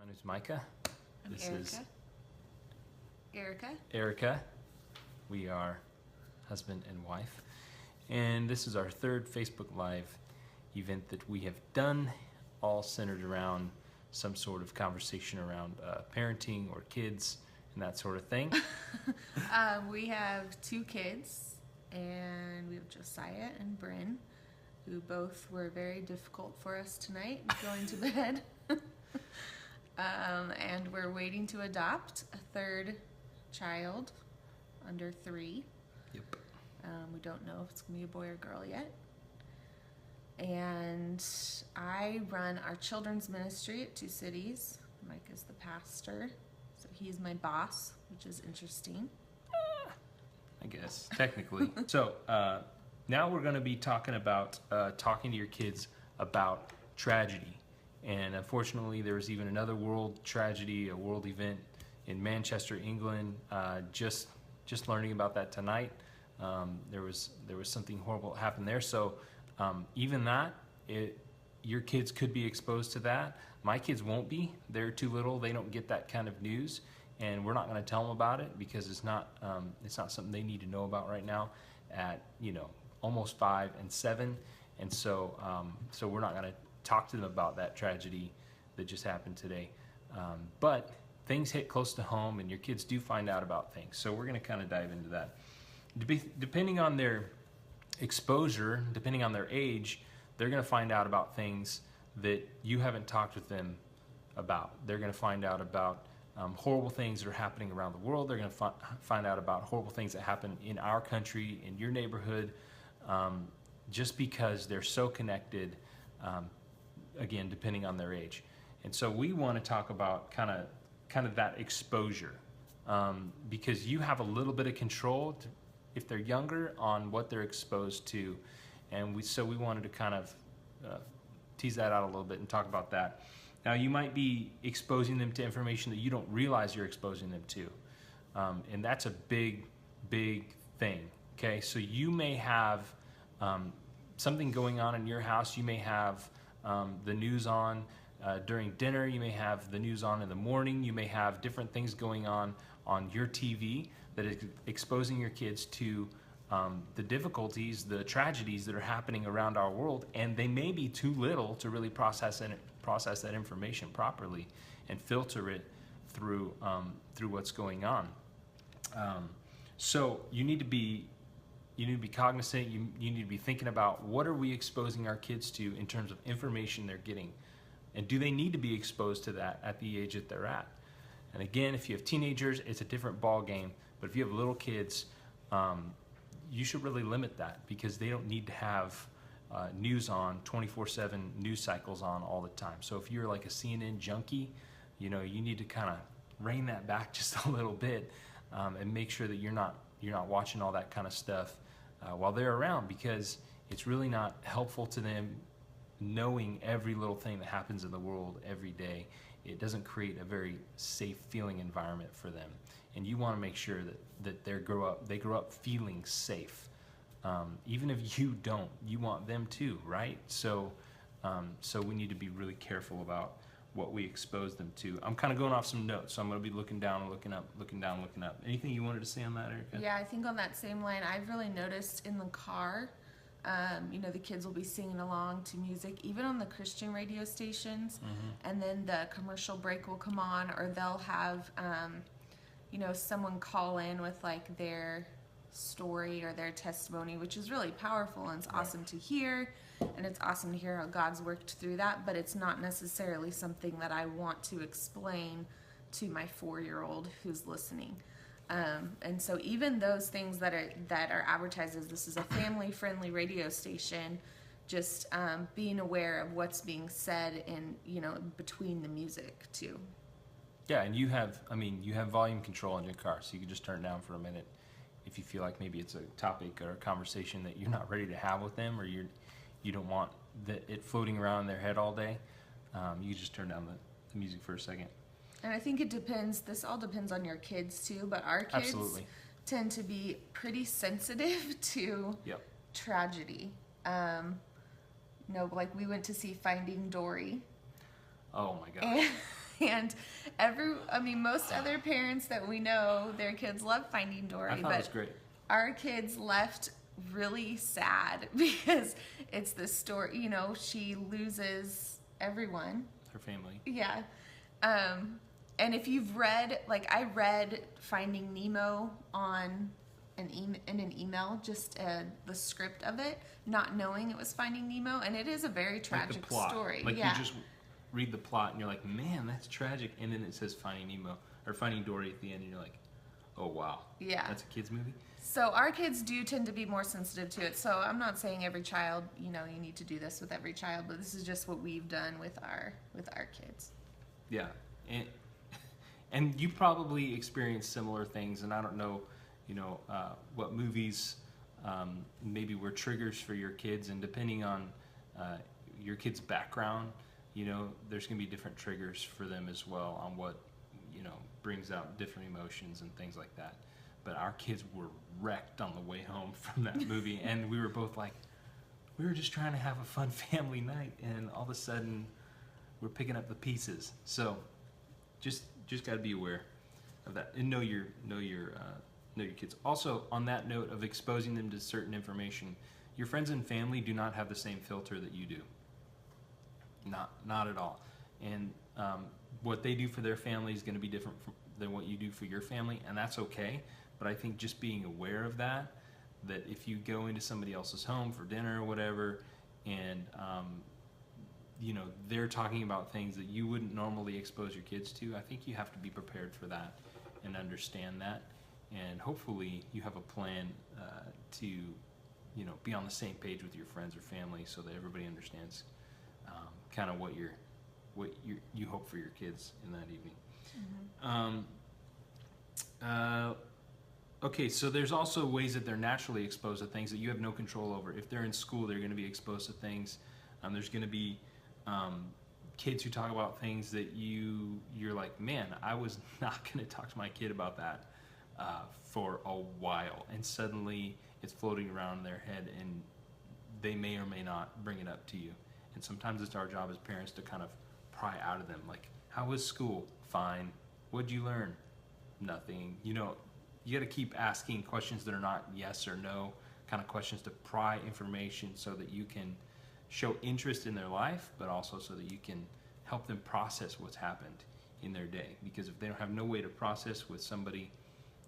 My name is Micah. This Erica. is Erica. Erica. We are husband and wife. And this is our third Facebook Live event that we have done, all centered around some sort of conversation around parenting or kids and that sort of thing. We have 2 kids, and we have Josiah and Bryn, who both were very difficult for us tonight going to bed. And we're waiting to adopt a 3rd child under 3. Yep. We don't know if it's going to be a boy or girl yet. And I run our children's ministry at Two Cities. Mike is the pastor, so he's my boss, which is interesting. I guess, technically. So now we're going to be talking about talking to your kids about tragedy. And unfortunately, there was even another world tragedy, a world event in Manchester, England. Just learning about that tonight. There was something horrible that happened there. So even that, your kids could be exposed to that. My kids won't be. They're too little. They don't get that kind of news, and we're not going to tell them about it because it's not something they need to know about right now. At almost 5 and 7, and so we're not going to talk to them about that tragedy that just happened today. But things hit close to home, and your kids do find out about things. So we're going to kind of dive into that. Depending on their exposure, depending on their age, they're going to find out about things that you haven't talked with them about. They're going to find out about horrible things that are happening around the world. They're going to find out about horrible things that happen in our country, in your neighborhood, just because they're so connected, again, depending on their age. And so we want to talk about kind of that exposure, because you have a little bit of control if they're younger on what they're exposed to. And we wanted to kind of tease that out a little bit and talk about that. Now, you might be exposing them to information that you don't realize you're exposing them to. And that's a big, big thing, okay? So you may have something going on in your house. You may have the news on during dinner. You may have the news on in the morning. You may have different things going on your TV that is exposing your kids to the difficulties, the tragedies that are happening around our world, and they may be too little to really process that information properly and filter it through what's going on. So you need to be cognizant. You need to be thinking about, what are we exposing our kids to in terms of information they're getting, and do they need to be exposed to that at the age that they're at? And again, if you have teenagers, it's a different ball game. But if you have little kids, you should really limit that, because they don't need to have news on 24/7 news cycles on all the time. So if you're like a CNN junkie, you need to kind of rein that back just a little bit, and make sure that you're not watching all that kind of stuff while they're around, because it's really not helpful to them knowing every little thing that happens in the world every day. It doesn't create a very safe feeling environment for them, and you want to make sure that they grow up feeling safe. Even if you don't, you want them to, right? So we need to be really careful about what we expose them to. I'm kind of going off some notes, so I'm going to be looking down and looking up, looking down, looking up. Anything you wanted to say on that, Erica? Yeah, I think on that same line, I've really noticed in the car, the kids will be singing along to music, even on the Christian radio stations, and then the commercial break will come on, or they'll have, someone call in with like their story or their testimony, which is really powerful, and it's awesome to hear, and it's awesome to hear how God's worked through that, but it's not necessarily something that I want to explain to my 4-year-old who's listening. And so even those things that are advertised as this is a family-friendly radio station, just being aware of what's being said in between the music too. Yeah, and you have volume control in your car, so you can just turn it down for a minute if you feel like maybe it's a topic or a conversation that you're not ready to have with them, or you don't want it floating around in their head all day. You just turn down the music for a second. And I think it depends. This all depends on your kids too, but our kids tend to be pretty sensitive to tragedy. Like we went to see Finding Dory. Oh my God. And most other parents that we know, their kids love Finding Dory. I thought it was great. Our kids left really sad because it's the story, she loses everyone. Her family. Yeah. And if you've read, I read Finding Nemo on in an email, just the script of it, not knowing it was Finding Nemo, and it is a very tragic the plot. story. You yeah. just read the plot and you're like, man, that's tragic, and then it says Finding Nemo or Finding Dory at the end, and you're like, oh wow, yeah, that's a kid's movie. So our kids do tend to be more sensitive to it. So I'm not saying every child, you need to do this with every child, but this is just what we've done with our kids. Yeah, and you probably experienced similar things, and I don't know, what movies maybe were triggers for your kids, and depending on your kid's background, there's going to be different triggers for them as well on what, brings out different emotions and things like that. But our kids were wrecked on the way home from that movie, and we were both like, we were just trying to have a fun family night, and all of a sudden, we're picking up the pieces. So, just got to be aware of that and know your kids. Also, on that note of exposing them to certain information, your friends and family do not have the same filter that you do. Not at all. And what they do for their family is going to be different than what you do for your family, and that's okay. But I think just being aware of that if you go into somebody else's home for dinner or whatever, and they're talking about things that you wouldn't normally expose your kids to, I think you have to be prepared for that and understand that. And hopefully you have a plan to be on the same page with your friends or family, so that everybody understands kind of what you hope for your kids in that evening. Mm-hmm. Okay, so there's also ways that they're naturally exposed to things that you have no control over. If they're in school, they're going to be exposed to things. There's going to be kids who talk about things that you're like, man, I was not going to talk to my kid about that for a while, and suddenly it's floating around in their head, and they may or may not bring it up to you. And sometimes it's our job as parents to kind of pry out of them, like, how was school? Fine. What'd you learn? Nothing. You got to keep asking questions that are not yes or no kind of questions to pry information, so that you can show interest in their life, but also so that you can help them process what's happened in their day. Because if they don't have no way to process with somebody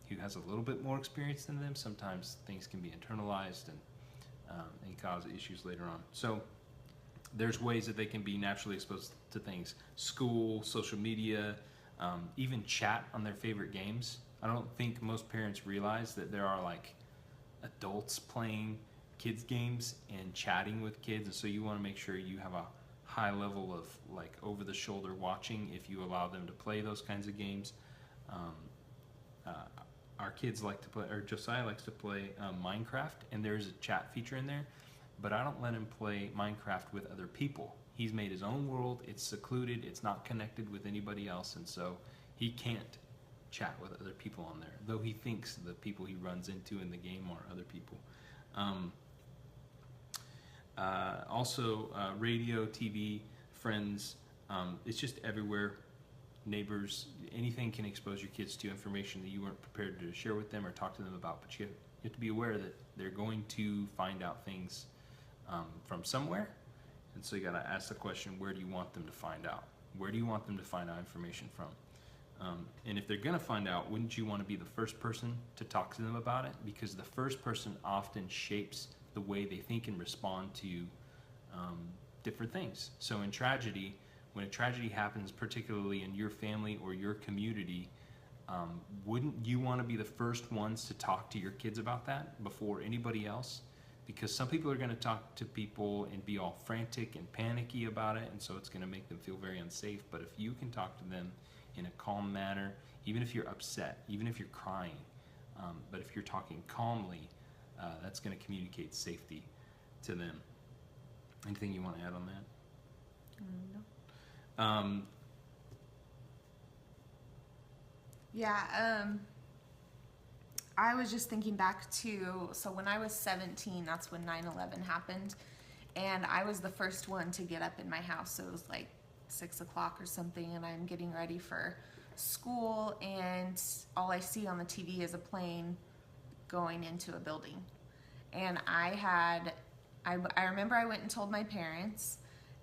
who has a little bit more experience than them, sometimes things can be internalized and cause issues later on. So there's ways that they can be naturally exposed to things: school, social media, even chat on their favorite games. I don't think most parents realize that there are adults playing kids games and chatting with kids, and so you want to make sure you have a high level of over the shoulder watching if you allow them to play those kinds of games. Our kids like to play, or Josiah likes to play Minecraft, and there's a chat feature in there, but I don't let him play Minecraft with other people. He's made his own world, it's secluded, it's not connected with anybody else, and so he can't chat with other people on there, though he thinks the people he runs into in the game are other people. Also, radio, TV, friends, it's just everywhere. Neighbors, anything can expose your kids to information that you weren't prepared to share with them or talk to them about, but you have to be aware that they're going to find out things from somewhere, and so you got to ask the question, where do you want them to find out? Where do you want them to find out information from? And if they're going to find out, wouldn't you want to be the first person to talk to them about it? Because the first person often shapes the way they think and respond to different things. So in tragedy, when a tragedy happens, particularly in your family or your community, wouldn't you want to be the first ones to talk to your kids about that before anybody else? Because some people are going to talk to people and be all frantic and panicky about it, and so it's going to make them feel very unsafe. But if you can talk to them in a calm manner, even if you're upset, even if you're crying, but if you're talking calmly, that's going to communicate safety to them. Anything you want to add on that? No. I was just thinking back to, so when I was 17, that's when 9/11 happened, and I was the first one to get up in my house, so it was 6 o'clock or something, and I'm getting ready for school, and all I see on the TV is a plane going into a building. And I remember I went and told my parents,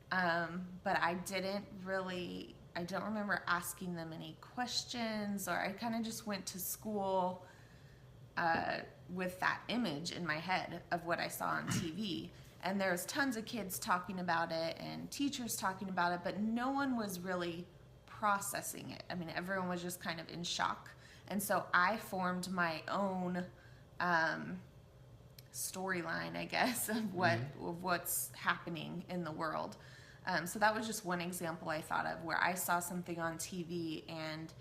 but I don't remember asking them any questions, or I kind of just went to school with that image in my head of what I saw on TV. And there was tons of kids talking about it and teachers talking about it, but no one was really processing it. I mean, everyone was just kind of in shock. And so I formed my own storyline, I guess, of what's happening in the world. So that was just one example I thought of where I saw something on TV and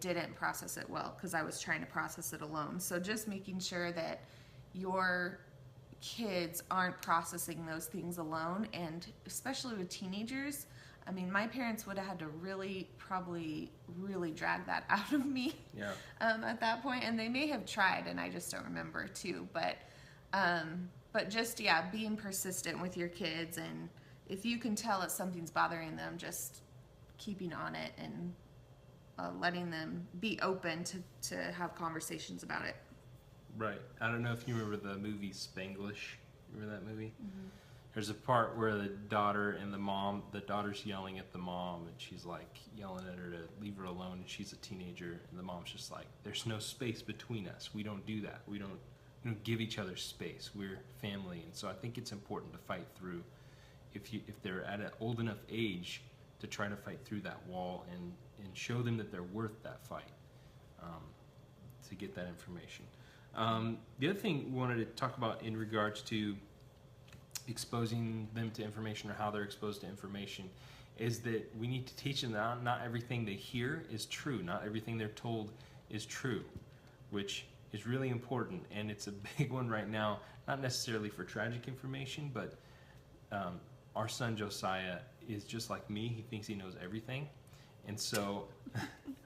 didn't process it well because I was trying to process it alone. So just making sure that your kids aren't processing those things alone, and especially with teenagers. I mean, my parents would have had to probably really drag that out of me at that point, and they may have tried, and I just don't remember too. But just being persistent with your kids, and if you can tell that something's bothering them, just keeping on it and letting them be open to have conversations about it. Right. I don't know if you remember the movie Spanglish. Remember that movie? Mm-hmm. There's a part where the daughter and the daughter's yelling at the mom, and she's like yelling at her to leave her alone, and she's a teenager, and the mom's just like, there's no space between us. We don't do that. We don't give each other space. We're family. And so I think it's important to fight through, if they're at an old enough age, to try to fight through that wall and show them that they're worth that fight, to get that information. The other thing we wanted to talk about in regards to exposing them to information, or how they're exposed to information, is that we need to teach them that not everything they hear is true. Not everything they're told is true, which is really important. And it's a big one right now, not necessarily for tragic information, but our son Josiah is just like me. He thinks he knows everything. And so,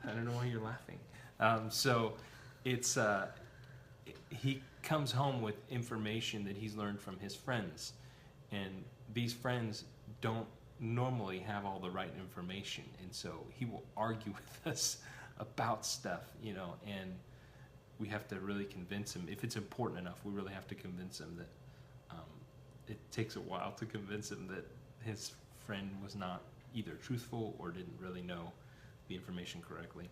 I don't know why you're laughing. So it's, he comes home with information that he's learned from his friends. And these friends don't normally have all the right information. And so he will argue with us about stuff, and we have to really convince him. If it's important enough, we really have to convince him that it takes a while to convince him that his friend was not either truthful or didn't really know the information correctly.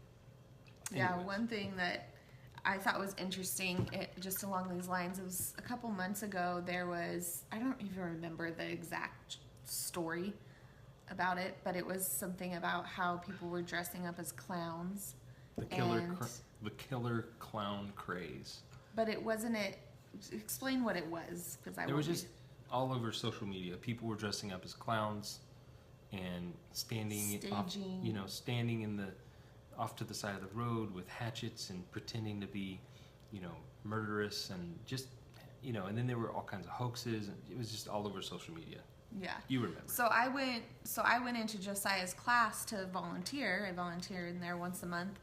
Yeah, Anyways. one thing that I thought was interesting, just along these lines, it was a couple months ago, there was, I don't even remember the exact story about it, but it was something about how people were dressing up as clowns. The killer clown craze. But it wasn't it. Explain what it was, because It was just all over social media. People were dressing up as clowns and standing off to the side of the road with hatchets and pretending to be, murderous, and just, and then there were all kinds of hoaxes, and it was just all over social media. Yeah. You remember. So I went into Josiah's class to volunteer. I volunteer in there once a month,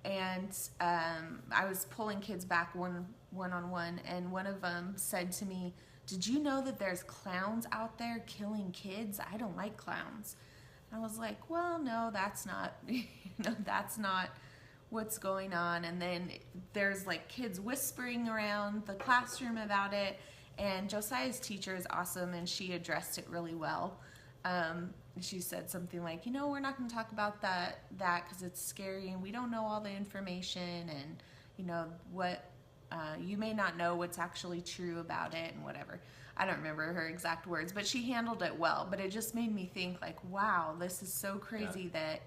and I was pulling kids back one-on-one, and one of them said to me, "Did you know that there's clowns out there killing kids? I don't like clowns." I was like, well, no, that's not, that's not what's going on. And then there's like kids whispering around the classroom about it. And Josiah's teacher is awesome, and she addressed it really well. She said something like, we're not going to talk about that because it's scary, and we don't know all the information, and what you may not know what's actually true about it, and whatever. I don't remember her exact words, but she handled it well. But it just made me think, like, wow, this is so crazy that,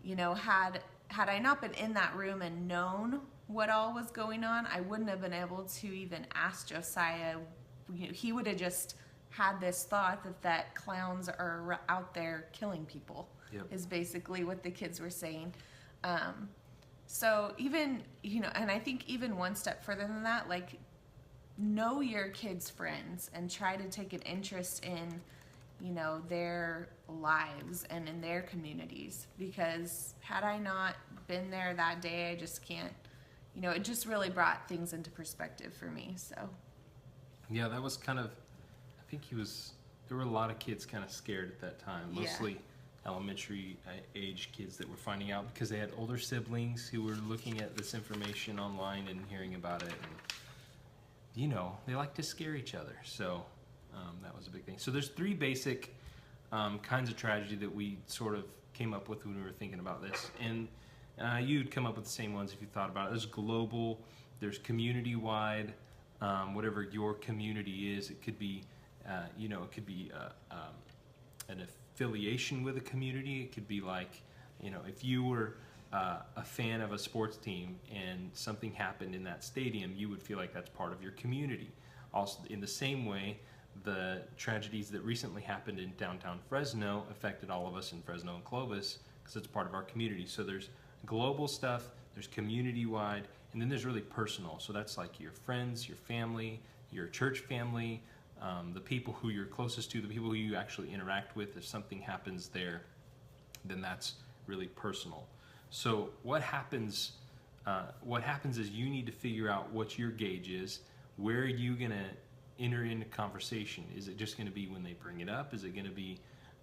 had I not been in that room and known what all was going on, I wouldn't have been able to even ask Josiah. He would have just had this thought that clowns are out there killing people. Yep. Is basically what the kids were saying. So even, and I think even one step further than that, like, know your kids' friends and try to take an interest in, their lives and in their communities. Because had I not been there that day, I just can't, it just really brought things into perspective for me. So. Yeah, that was kind of, I think he was there were a lot of kids kind of scared at that time, Yeah. mostly elementary age kids that were finding out because they had older siblings who were looking at this information online and hearing about it. And, you know, they like to scare each other. So that was a big thing. So there's three basic kinds of tragedy that we sort of came up with when we were thinking about this. And you'd come up with the same ones if you thought about it. There's global, there's community-wide, whatever your community is. It could be, you know, it could be an affiliation with a community. It could be like, you know, if you were a fan of a sports team and something happened in that stadium, you would feel like that's part of your community. Also, in the same way, the tragedies that recently happened in downtown Fresno affected all of us in Fresno and Clovis because it's part of our community. So there's global stuff, there's community-wide, and then there's really personal. So that's like your friends, your family, your church family, the people who you're closest to, the people who you actually interact with. If something happens there, then that's really personal. So what happens is you need to figure out what your gauge is. Where are you going to enter into conversation? Is it just going to be when they bring it up? Is it going to be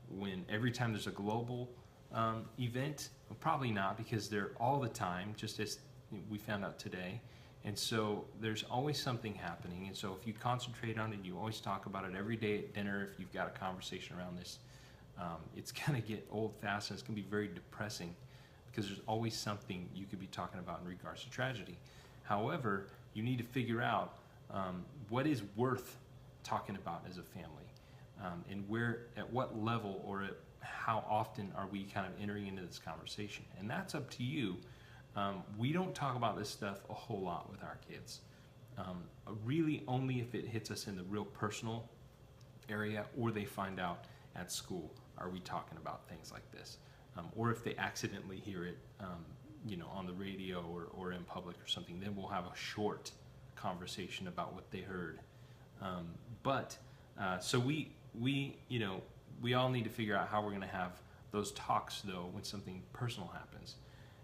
when every time there's a global event? Well, probably not, because they're all the time, just as we found out today. And so there's always something happening. And so if you concentrate on it, you always talk about it every day at dinner, if you've got a conversation around this, it's going to get old fast, and it's going to be very depressing because there's always something you could be talking about in regards to tragedy. However, you need to figure out what is worth talking about as a family, and where, at what level, or at how often are we kind of entering into this conversation. And that's up to you. We don't talk about this stuff a whole lot with our kids. Really only if it hits us in the real personal area, or they find out at school are we talking about things like this. Or if they accidentally hear it, you know, on the radio or in public or something, then we'll have a short conversation about what they heard. So we you know, we all need to figure out how we're going to have those talks, though, when something personal happens.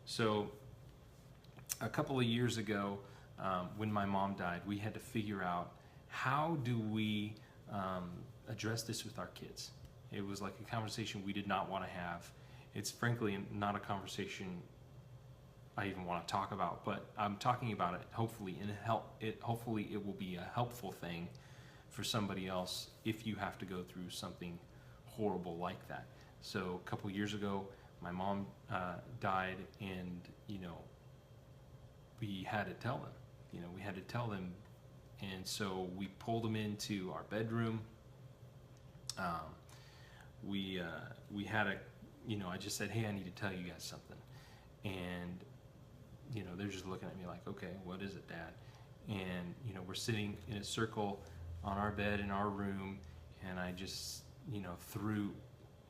So a couple of years ago, when my mom died, we had to figure out, how do we address this with our kids? It was like a conversation we did not want to have. It's frankly not a conversation I even want to talk about, but I'm talking about it hopefully, hopefully it will be a helpful thing for somebody else if you have to go through something horrible like that. So a couple years ago, my mom died, and, you know, we had to tell them. You know, we had to tell them, and so we pulled them into our bedroom. We had a, you know, I just said, hey, I need to tell you guys something. And, you know, they're just looking at me like, okay, what is it, Dad? And, you know, we're sitting in a circle on our bed in our room, and I just, you know, through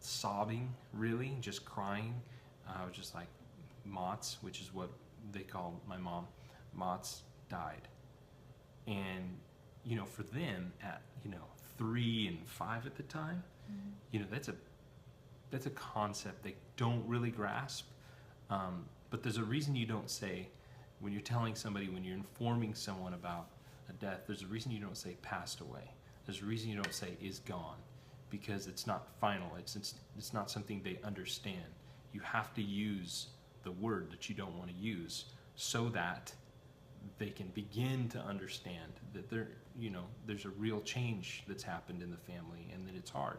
sobbing, really, just crying, I was just like, Mott's, which is what they call my mom, Mott's died. And, you know, for them at, you know, 3 and 5 at the time, you know, that's a concept they don't really grasp. But there's a reason you don't say, when you're telling somebody, when you're informing someone about a death, there's a reason you don't say passed away. There's a reason you don't say is gone, because it's not final. It's not something they understand. You have to use the word that you don't want to use so that they can begin to understand that there's a real change that's happened in the family, and that it's hard.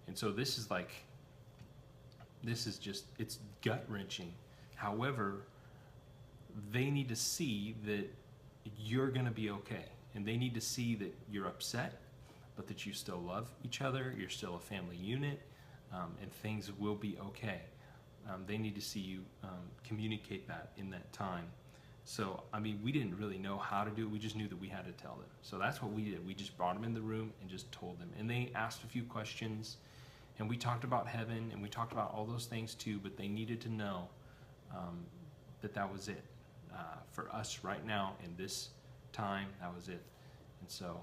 And so this is just, it's gut-wrenching. However, they need to see that you're going to be okay. And they need to see that you're upset, but that you still love each other, you're still a family unit, and things will be okay. They need to see you communicate that in that time. So, I mean, we didn't really know how to do it. We just knew that we had to tell them. So that's what we did. We just brought them in the room and just told them. And they asked a few questions, and we talked about heaven, and we talked about all those things too, but they needed to know that was it. For us right now in this time, that was it. And so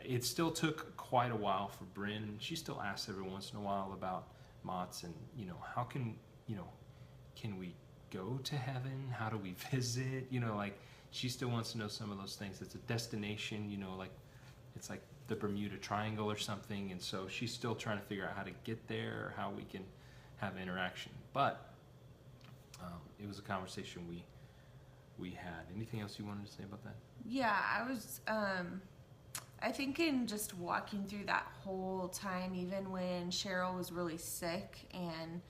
it still took quite a while for Bryn. She still asks every once in a while about Mott's, and, you know, how can, you know, can we go to heaven? How do we visit? You know, like, she still wants to know some of those things. It's a destination, you know, like, it's like the Bermuda Triangle or something, and so she's still trying to figure out how to get there or how we can have interaction. But it was a conversation we had. Anything else you wanted to say about that? Yeah, I think in just walking through that whole time, even when Cheryl was really sick and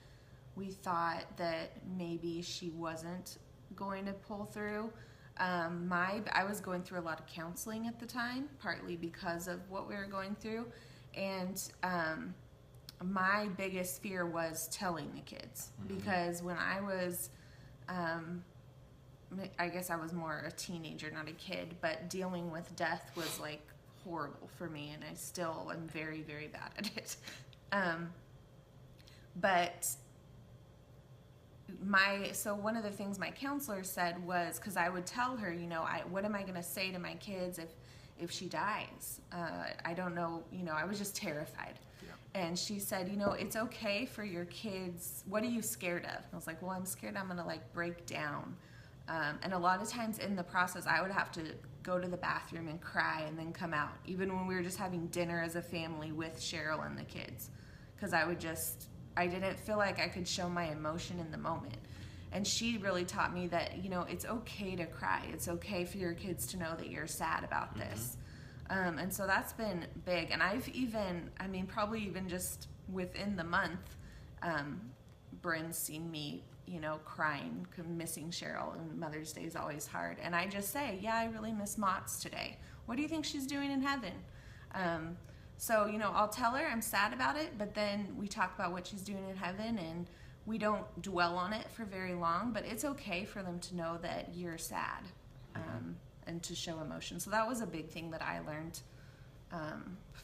we thought that maybe she wasn't going to pull through, I was going through a lot of counseling at the time, partly because of what we were going through, and my biggest fear was telling the kids, because when I was, I guess I was more a teenager, not a kid, but dealing with death was like horrible for me, and I still am very, very bad at it. But so one of the things my counselor said was, because I would tell her, what am I going to say to my kids if she dies? I don't know, I was just terrified. Yeah. And she said, it's okay for your kids. What are you scared of? And I was like, well, I'm scared I'm going to break down. And a lot of times in the process, I would have to go to the bathroom and cry and then come out, even when we were just having dinner as a family with Cheryl and the kids, because I didn't feel like I could show my emotion in the moment. And she really taught me that, it's okay to cry. It's okay for your kids to know that you're sad about this. And so that's been big. And I've probably even just within the month, Bryn's seen me, crying, missing Cheryl, and Mother's Day is always hard. And I just say, yeah, I really miss Mott's today. What do you think she's doing in heaven? So, I'll tell her I'm sad about it, but then we talk about what she's doing in heaven, and we don't dwell on it for very long, but it's okay for them to know that you're sad, and to show emotion. So that was a big thing that I learned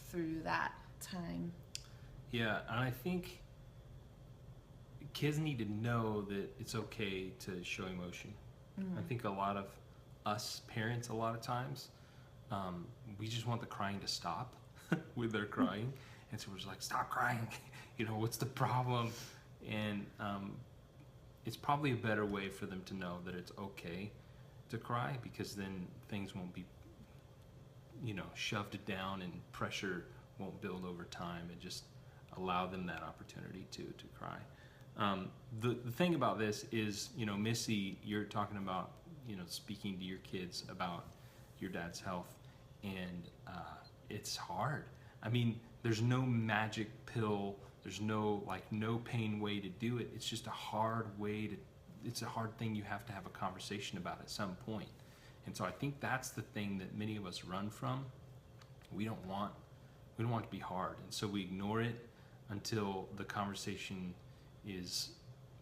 through that time. Yeah, and I think kids need to know that it's okay to show emotion. I think a lot of us parents, a lot of times, we just want the crying to stop with their crying. And so we're just like, stop crying. What's the problem? And it's probably a better way for them to know that it's okay to cry, because then things won't be, shoved down, and pressure won't build over time, and just allow them that opportunity to cry. The thing about this is, Missy, you're talking about, speaking to your kids about your dad's health, and it's hard. There's no magic pill. There's no pain way to do it. It's just a hard it's a hard thing you have to have a conversation about at some point. And so I think that's the thing that many of us run from. We don't want it to be hard. And so we ignore it until the conversation is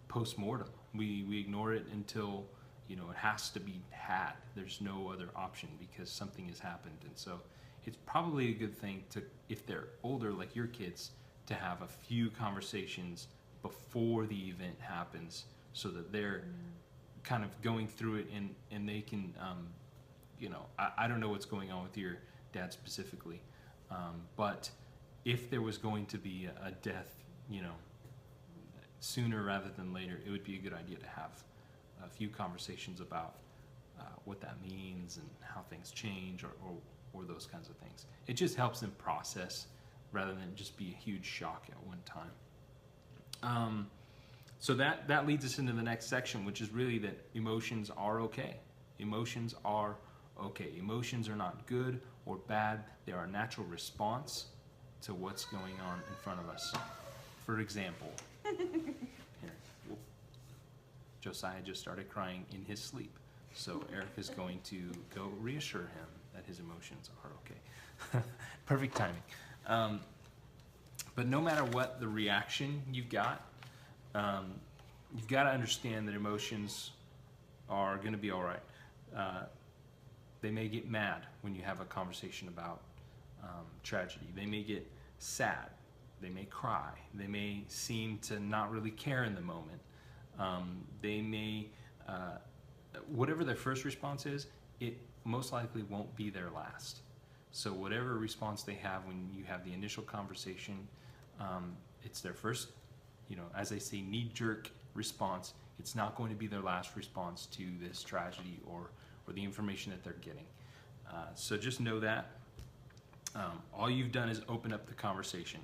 post-mortem. We ignore it until, it has to be had. There's no other option because something has happened. And so it's probably a good thing to, if they're older, like your kids, to have a few conversations before the event happens, so that they're kind of going through it, and they can, I don't know what's going on with your dad specifically, but if there was going to be a death, sooner rather than later, it would be a good idea to have a few conversations about what that means and how things change, or those kinds of things. It just helps them process rather than just be a huge shock at one time. So that leads us into the next section, which is really that emotions are okay. Emotions are okay. Emotions are not good or bad. They are a natural response to what's going on in front of us. For example, Josiah just started crying in his sleep. So Eric is going to go reassure him that his emotions are okay. Perfect timing. But no matter what the reaction you've got to understand that emotions are going to be all right. They may get mad when you have a conversation about tragedy. They may get sad. They may cry. They may seem to not really care in the moment. They may, whatever their first response is, it most likely won't be their last. So whatever response they have when you have the initial conversation, it's their first, as they say, knee-jerk response. It's not going to be their last response to this tragedy or the information that they're getting. So just know that. All you've done is open up the conversation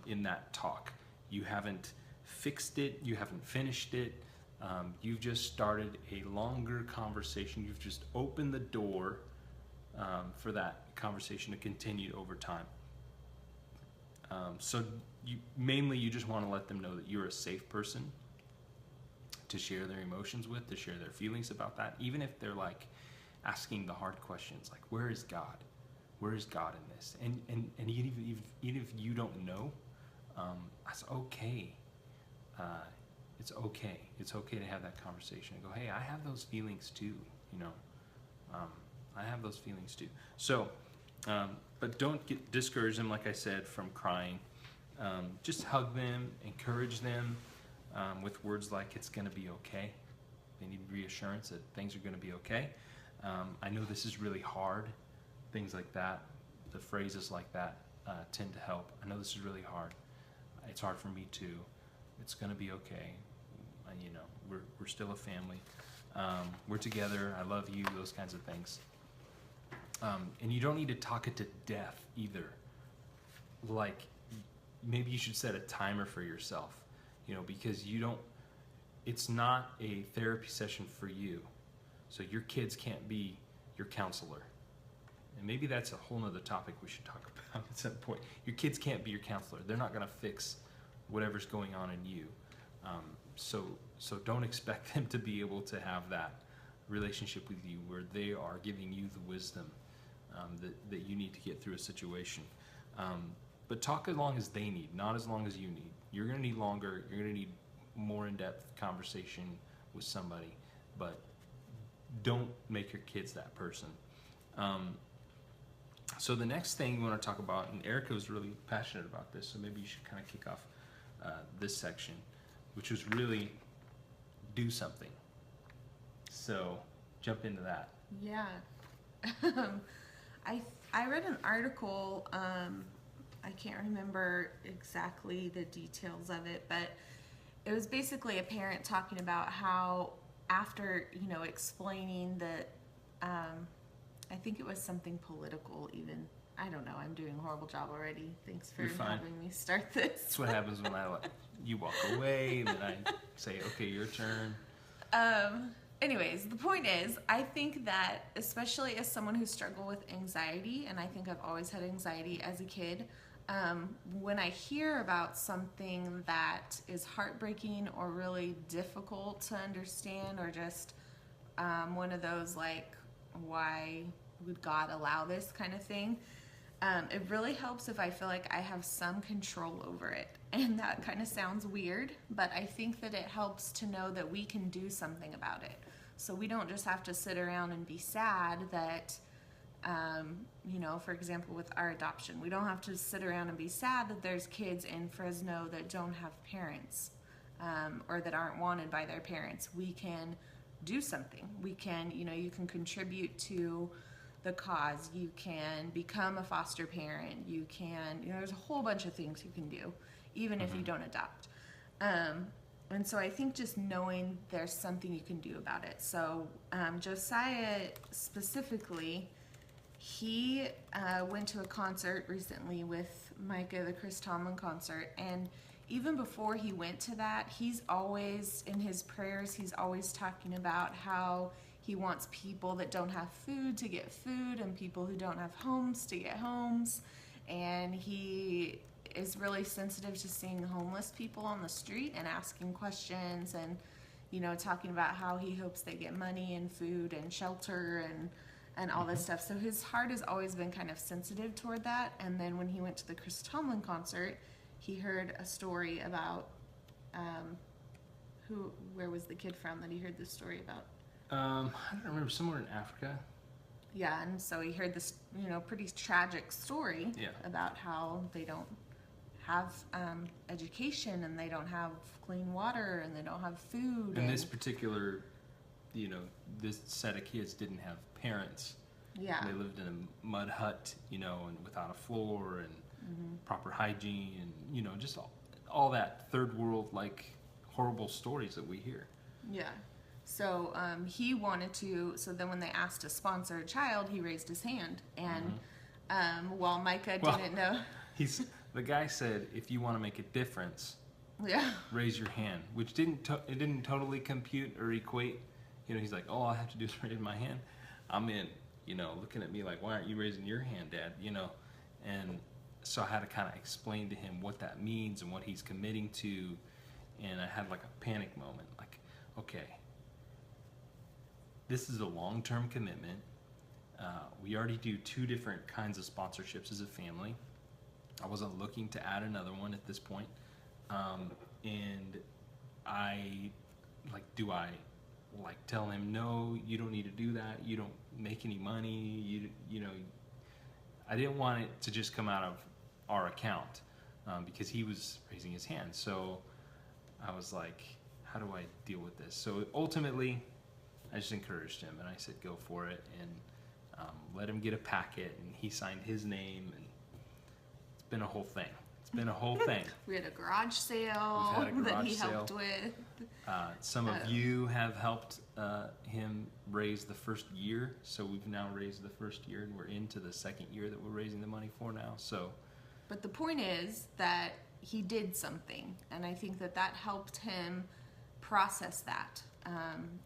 in that talk. You haven't fixed it. You haven't finished it. You've just started a longer conversation. You've just opened the door for that conversation to continue over time. So you just want to let them know that you're a safe person to share their emotions with, to share their feelings about that, even if they're like asking the hard questions, like, where is God? Where is God in this? And even if you don't know, that's okay. It's okay. It's okay to have that conversation and go, hey, I have those feelings too. I have those feelings too. So, but don't get discourage them, like I said, from crying. Just hug them, encourage them with words like, it's going to be okay. They need reassurance that things are going to be okay. I know this is really hard. Things like that, the phrases like that tend to help. I know this is really hard. It's hard for me too. It's going to be okay. We're still a family. We're together. I love you. Those kinds of things. And you don't need to talk it to death either. Like, maybe you should set a timer for yourself, because it's not a therapy session for you. So your kids can't be your counselor. And maybe that's a whole nother topic we should talk about at some point. Your kids can't be your counselor. They're not going to fix whatever's going on in you. So don't expect them to be able to have that relationship with you where they are giving you the wisdom that you need to get through a situation. But talk as long as they need, not as long as you need. You're going to need longer. You're going to need more in-depth conversation with somebody. But don't make your kids that person. So the next thing we want to talk about, and Erica was really passionate about this, so maybe you should kind of kick off this section, which was really do something. So jump into that. Yeah. I read an article, I can't remember exactly the details of it, but it was basically a parent talking about how after, explaining that, I think it was something political even. I don't know. I'm doing a horrible job already. Thanks for having me start this. That's what happens when you walk away, and then I say, okay, your turn. Anyways, the point is, I think that especially as someone who struggled with anxiety, and I think I've always had anxiety as a kid, when I hear about something that is heartbreaking or really difficult to understand, or just one of those like, why would God allow this kind of thing, it really helps if I feel like I have some control over it. And that kind of sounds weird, but I think that it helps to know that we can do something about it. So we don't just have to sit around and be sad that, for example, with our adoption, we don't have to sit around and be sad that there's kids in Fresno that don't have parents, or that aren't wanted by their parents. We can do something. We can, you can contribute to the cause. You can become a foster parent. You can, there's a whole bunch of things you can do, even if you don't adopt. And so I think just knowing there's something you can do about it. So Josiah specifically, he went to a concert recently with Micah, the Chris Tomlin concert, and even before he went to that, he's always, in his prayers, he's always talking about how he wants people that don't have food to get food, and people who don't have homes to get homes. And he is really sensitive to seeing homeless people on the street and asking questions, and talking about how he hopes they get money and food and shelter and all this stuff. So his heart has always been kind of sensitive toward that. And then when he went to the Chris Tomlin concert, he heard a story about where was the kid from that he heard this story about? I don't remember, somewhere in Africa. Yeah, and so he heard this, pretty tragic story about how they don't have education, and they don't have clean water, and they don't have food. And this particular, this set of kids didn't have parents. Yeah. They lived in a mud hut, and without a floor and proper hygiene, and, just all that third world, like, horrible stories that we hear. Yeah. So he wanted to, so then when they asked to sponsor a child, he raised his hand. And while Micah Well, didn't know. The guy said, if you want to make a difference, Yeah. raise your hand, which didn't totally compute or equate. He's like, all I have to do is raise my hand. I'm in, looking at me like, why aren't you raising your hand, Dad? And so I had to kind of explain to him what that means and what he's committing to. And I had like a panic moment, like, okay, this is a long-term commitment. We already do 2 different kinds of sponsorships as a family. I wasn't looking to add another one at this point. And do I tell him, no, you don't need to do that. You don't make any money. I didn't want it to just come out of our account, because he was raising his hand. So I was like, how do I deal with this? So ultimately, I just encouraged him and I said, go for it, and let him get a packet, and he signed his name, and it's been a whole thing. We had a garage sale that he helped with. Some of you have helped him raise the first year, so we've now raised the first year, and we're into the second year that we're raising the money for now. So, but the point is that he did something, and I think that helped him process that.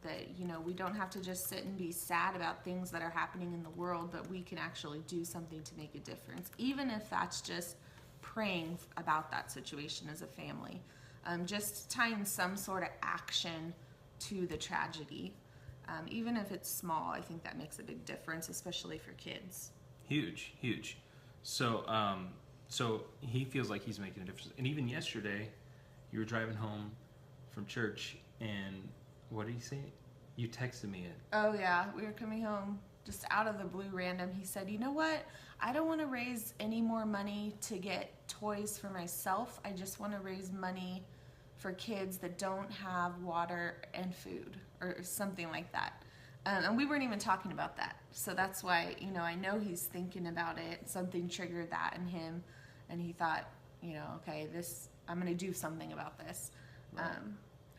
That we don't have to just sit and be sad about things that are happening in the world, but we can actually do something to make a difference, even if that's just praying about that situation as a family. Just tying some sort of action to the tragedy, even if it's small. I think that makes a big difference, especially for kids. Huge. So he feels like he's making a difference. And even yesterday, you were driving home from church, and what did he say? You texted me it. Oh yeah, we were coming home just out of the blue, random. He said, you know what? I don't want to raise any more money to get toys for myself. I just want to raise money for kids that don't have water and food, or something like that. And we weren't even talking about that. So that's why, I know he's thinking about it. Something triggered that in him, and he thought, okay, I'm going to do something about this. Right.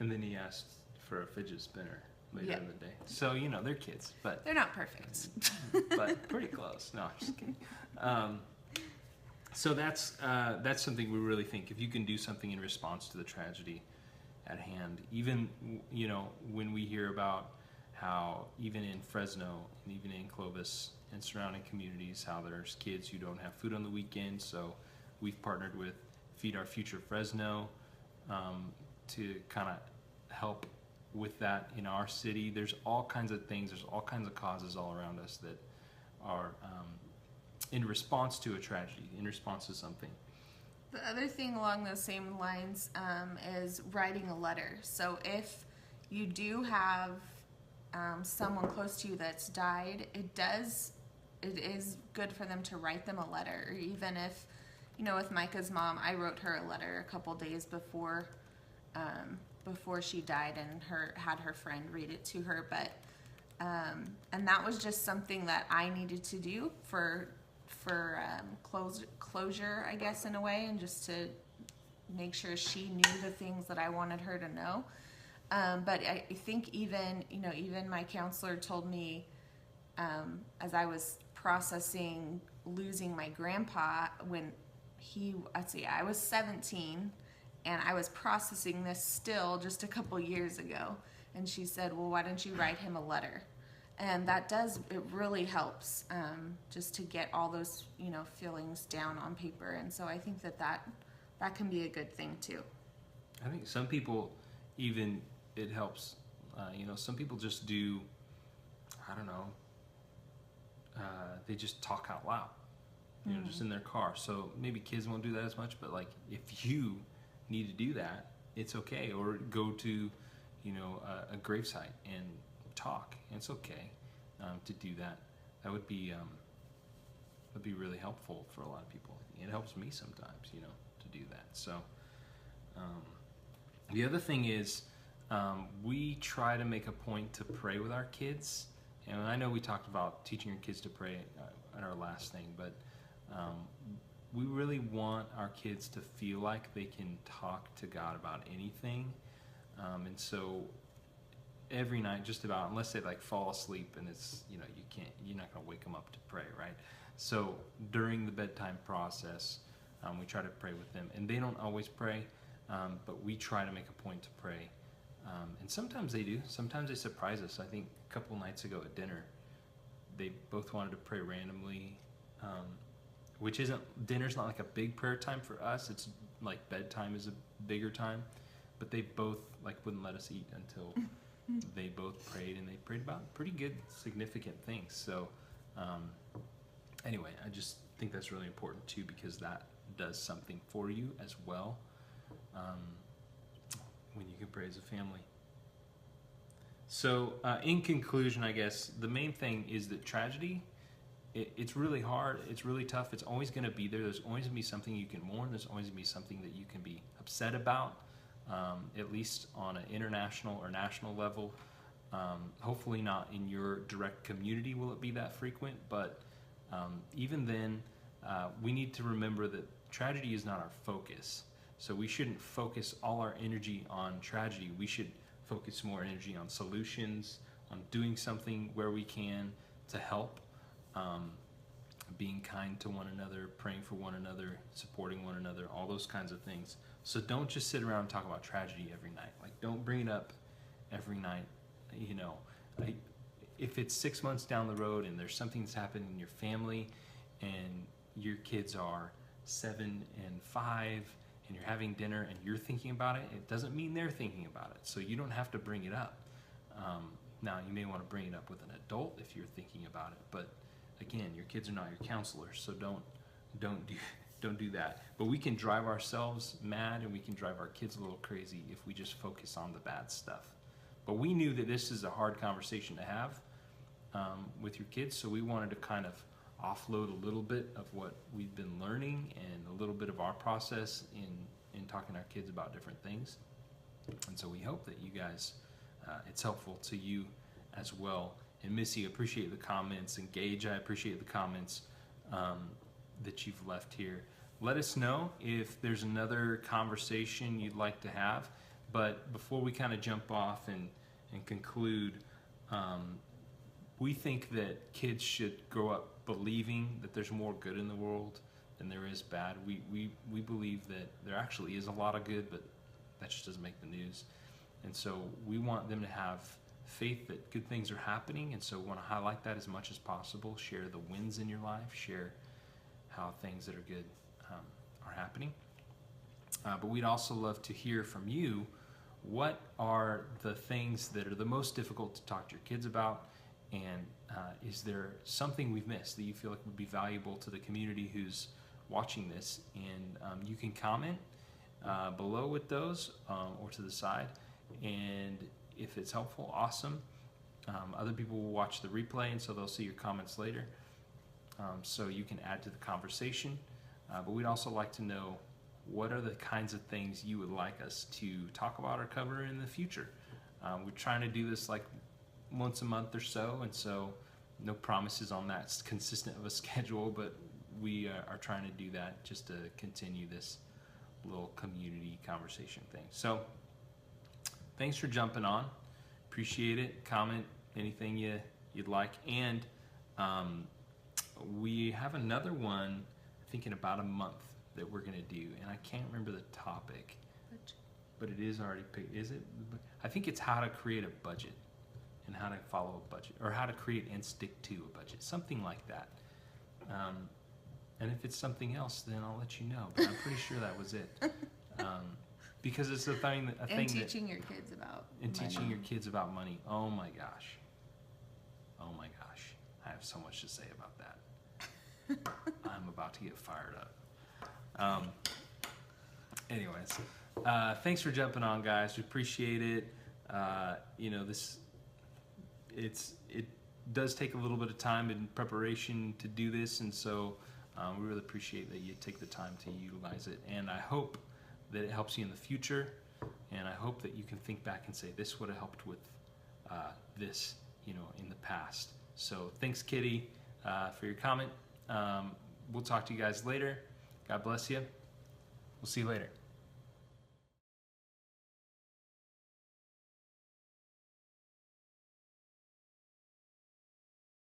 And then he asked for a fidget spinner later in the day. So, they're kids, but they're not perfect. But pretty close. No, I'm just kidding. So that's something we really think, if you can do something in response to the tragedy at hand, even, when we hear about how even in Fresno and even in Clovis and surrounding communities, how there's kids who don't have food on the weekend. So we've partnered with Feed Our Future Fresno to kind of help with that in our city. There's all kinds of things, there's all kinds of causes all around us that are in response to a tragedy, in response to something. The other thing along those same lines is writing a letter. So if you do have someone close to you that's died, it is good for them to write them a letter. Or even if, with Micah's mom, I wrote her a letter a couple days before she died, and had her friend read it to her. But and that was just something that I needed to do for closure, I guess, in a way, and just to make sure she knew the things that I wanted her to know. But I think even my counselor told me, as I was processing losing my grandpa, when I was 17, and I was processing this still just a couple years ago. And she said, well, why don't you write him a letter? And it really helps, just to get all those, feelings down on paper. And so I think that can be a good thing too. I think some people, even it helps, some people just do, I don't know, they just talk out loud, just in their car. So maybe kids won't do that as much, but like if you need to do that, it's okay. Or go to, a gravesite and talk. It's okay to do that. That would be really helpful for a lot of people. It helps me sometimes, to do that. So the other thing is, we try to make a point to pray with our kids. And I know we talked about teaching your kids to pray at our last thing, but we really want our kids to feel like they can talk to God about anything. And so every night, just about, unless they like fall asleep and it's, you're not going to wake them up to pray, right? So during the bedtime process, we try to pray with them, and they don't always pray, but we try to make a point to pray. And sometimes they do. Sometimes they surprise us. I think a couple nights ago at dinner, they both wanted to pray randomly, dinner's not like a big prayer time for us. It's like bedtime is a bigger time, but they both like wouldn't let us eat until they both prayed, and they prayed about pretty good, significant things. So anyway, I just think that's really important too, because that does something for you as well, when you can pray as a family. So in conclusion, I guess the main thing is that tragedy, it's really hard, it's really tough, it's always going to be there. There's always going to be something you can mourn, there's always going to be something that you can be upset about, at least on an international or national level. Hopefully not in your direct community will it be that frequent, but even then, we need to remember that tragedy is not our focus. So we shouldn't focus all our energy on tragedy. We should focus more energy on solutions, on doing something where we can to help, being kind to one another, praying for one another, supporting one another, all those kinds of things. So don't just sit around and talk about tragedy every night. Like, don't bring it up every night. If it's 6 months down the road and there's something that's happened in your family and your kids are 7 and 5 and you're having dinner and you're thinking about it, it doesn't mean they're thinking about it. So you don't have to bring it up. Now, you may want to bring it up with an adult if you're thinking about it, but again, your kids are not your counselors, so don't do that. But we can drive ourselves mad and we can drive our kids a little crazy if we just focus on the bad stuff. But we knew that this is a hard conversation to have with your kids, so we wanted to kind of offload a little bit of what we've been learning and a little bit of our process in talking to our kids about different things. And so we hope that you guys, it's helpful to you as well. And Missy, I appreciate the comments. And Gage, I appreciate the comments that you've left here. Let us know if there's another conversation you'd like to have. But before we kind of jump off and conclude, we think that kids should grow up believing that there's more good in the world than there is bad. We believe that there actually is a lot of good, but that just doesn't make the news. And so we want them to have faith that good things are happening, and so we want to highlight that as much as possible. Share the wins in your life, share how things that are good are happening. But we'd also love to hear from you. What are the things that are the most difficult to talk to your kids about? And is there something we've missed that you feel like would be valuable to the community who's watching this? And you can comment below with those or to the side. And if it's helpful, awesome. Other people will watch the replay, and so they'll see your comments later. So you can add to the conversation. But we'd also like to know, what are the kinds of things you would like us to talk about or cover in the future? We're trying to do this like once a month or so, and so no promises on that consistent of a schedule, but we are trying to do that just to continue this little community conversation thing. So thanks for jumping on. Appreciate it. Comment anything you'd like. And we have another one, I think in about a month, that we're going to do. And I can't remember the topic, but it is already picked. Is it? I think it's how to create a budget and how to follow a budget, or how to create and stick to a budget, something like that. And if it's something else, then I'll let you know. But I'm pretty sure that was it. Because it's a thing that teaching your kids about teaching your kids about money. Oh my gosh, I have so much to say about that. I'm about to get fired up. Anyways, thanks for jumping on, guys. We appreciate it. It does take a little bit of time in preparation to do this, and so we really appreciate that you take the time to utilize it. And I hope that it helps you in the future, and I hope that you can think back and say, this would have helped with this, in the past. So thanks, Kitty, for your comment. We'll talk to you guys later. God bless you. We'll see you later.